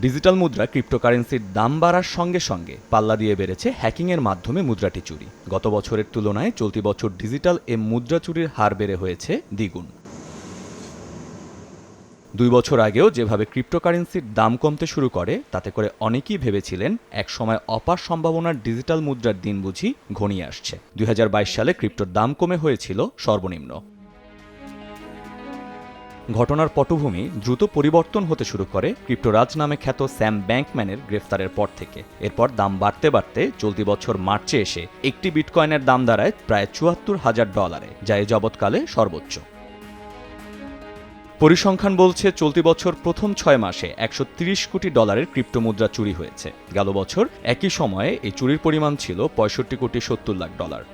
Digital মুদ্রা ক্রিপ্টোকারেন্সির দাম বাড়ার সঙ্গে সঙ্গে পাল্লা দিয়ে বেড়েছে হ্যাকিংয়ের মাধ্যমে মুদ্রাটি চুরি। গত বছরের তুলনায় চলতি বছর ডিজিটাল মুদ্রা চুরির হার বেড়ে হয়েছে দ্বিগুণ। 2 বছর আগেও যেভাবে ক্রিপ্টোকারেন্সির দাম কমতে শুরু করে তাতে করে অনেকেই ভেবেছিলেন একসময় অপার সম্ভাবনার ডিজিটাল মুদ্রার দিন বুঝি ঘনিয়ে আসছে। 2022 সালে ক্রিপ্টোর দাম কমে হয়েছিল সর্বনিম্ন। ঘটনার পটভূমি দ্রুত পরিবর্তন হতে শুরু করে ক্রিপ্টোরাজ নামে খ্যাত স্যাম ব্যাংকম্যানের গ্রেফতারের পর থেকে। এরপর দাম বাড়তে বাড়তে চলতি বছর মার্চে এসে একটি বিটকয়েনের দাম দাঁড়ায় প্রায় $74,000, যা এ যাবৎকালে সর্বোচ্চ। পরিসংখ্যান বলছে চলতি বছর প্রথম 6 মাসে $130 কোটি ক্রিপ্টো মুদ্রা চুরি হয়েছে। গেল বছর একই সময়ে এই চুরির পরিমাণ ছিল $65,70,00,000।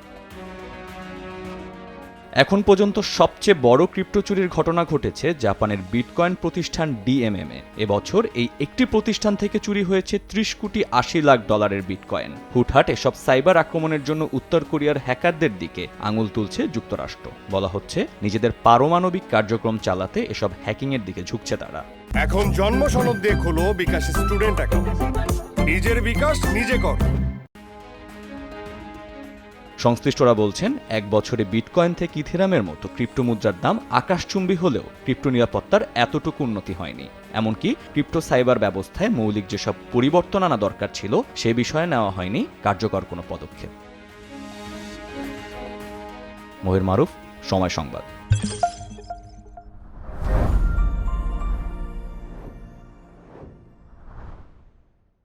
এখন পর্যন্ত সবচেয়ে বড় ক্রিপ্টো চুরির ঘটনা ঘটেছে জাপানের বিটকয়েন প্রতিষ্ঠান ডিএমএমে। এবছর এই একটি প্রতিষ্ঠান থেকে চুরি হয়েছে $30,80,00,000 বিটকয়েন। হুটহাট এসব সাইবার আক্রমণের জন্য উত্তর কোরিয়ার হ্যাকারদের দিকে আঙুল তুলছে যুক্তরাষ্ট্র। বলা হচ্ছে নিজেদের পারমাণবিক কার্যক্রম চালাতে এসব হ্যাকিংয়ের দিকে ঝুঁকছে তারা। এখন জন্ম সনদ দিয়ে খোলো বিকাশ স্টুডেন্ট অ্যাকাউন্ট। নিজের বিকাশ নিজে কর। সংশ্লিষ্টরা বলছেন, এক বছরে বিটকয়েন থেকে ইথেরিয়ামের মতো ক্রিপ্টো মুদ্রার দাম আকাশচুম্বী হলেও ক্রিপ্টো নিরাপত্তার এতটুকু উন্নতি হয়নি। এমনকি ক্রিপ্টো সাইবার ব্যবস্থায় মৌলিক যেসব পরিবর্তন আনা দরকার ছিল সে বিষয়ে নেওয়া হয়নি কার্যকর কোনো পদক্ষেপ। মহির মারুফ, সময় সংবাদ।